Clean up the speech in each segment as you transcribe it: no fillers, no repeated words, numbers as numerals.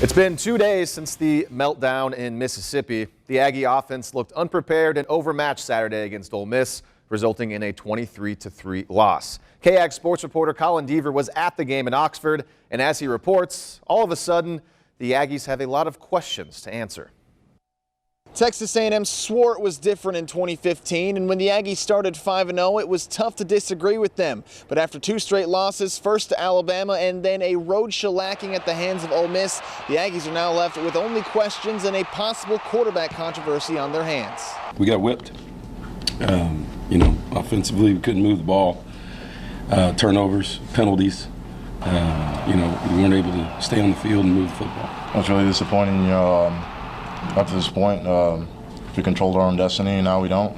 It's been 2 days since the meltdown in Mississippi. The Aggie offense looked unprepared and overmatched Saturday against Ole Miss, resulting in a 23-3 loss. KAGS sports reporter Colin Deaver was at the game in Oxford, and as he reports, all of a sudden, the Aggies have a lot of questions to answer. Texas A&M swore it was different in 2015, and when the Aggies started 5-0, it was tough to disagree with them. But after 2 straight losses, first to Alabama and then a road shellacking at the hands of Ole Miss, the Aggies are now left with only questions and a possible quarterback controversy on their hands. We got whipped. Offensively, we couldn't move the ball. Turnovers, penalties. We weren't able to stay on the field and move the football. It's really disappointing, up to this point. We controlled our own destiny, and now we don't.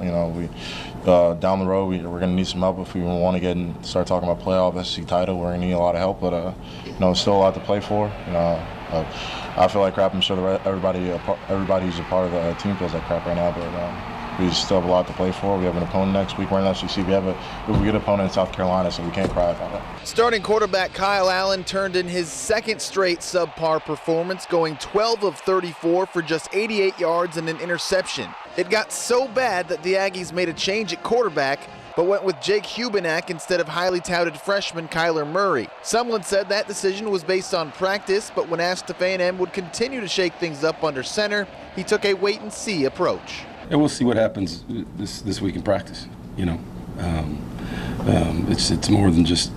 Down the road, we're going to need some help if we want to get and start talking about playoff, SEC title. We're going to need a lot of help, but it's still a lot to play for. I feel like crap. I'm sure everybody who's a part of the team feels like crap right now, but we still have a lot to play for. We have an opponent next week. We're in the SEC. We have a good opponent in South Carolina, so we can't cry about it. Starting quarterback Kyle Allen turned in his second straight subpar performance, going 12 of 34 for just 88 yards and an interception. It got so bad that the Aggies made a change at quarterback, but went with Jake Hubenak instead of highly touted freshman Kyler Murray. Someone said that decision was based on practice, but when asked if A&M would continue to shake things up under center, he took a wait-and-see approach. And we'll see what happens this week in practice. It's more than just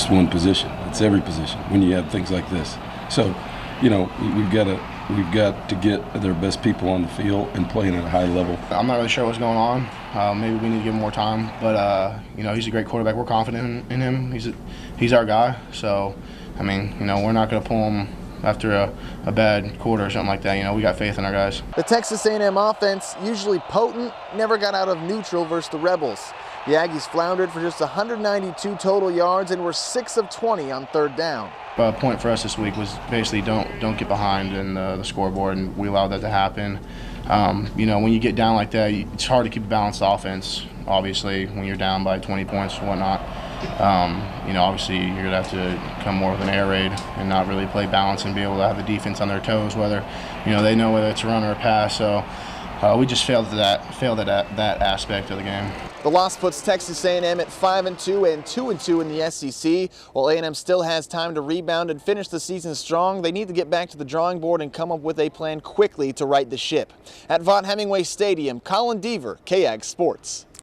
one position. It's every position when you have things like this. So, we've got to get their best people on the field and playing at a high level. I'm not really sure what's going on. Maybe we need to give him more time. But he's a great quarterback. We're confident in him. He's our guy. So, we're not going to pull him after a bad quarter or something like that. We got faith in our guys. The Texas A&M offense, usually potent, never got out of neutral versus the Rebels. The Aggies floundered for just 192 total yards and were 6 of 20 on third down. A point for us this week was basically don't get behind in the scoreboard, and we allowed that to happen. When you get down like that, it's hard to keep a balanced offense, obviously, when you're down by 20 points or whatnot. Obviously you're going to have to come more with an air raid and not really play balance and be able to have the defense on their toes, whether, they know whether it's a run or a pass. So we just failed at that aspect of the game. The loss puts Texas A&M at 5-2 and 2-2 in the SEC. While A&M still has time to rebound and finish the season strong, they need to get back to the drawing board and come up with a plan quickly to right the ship. At Vaught Hemingway Stadium, Colin Deaver, KAGS Sports.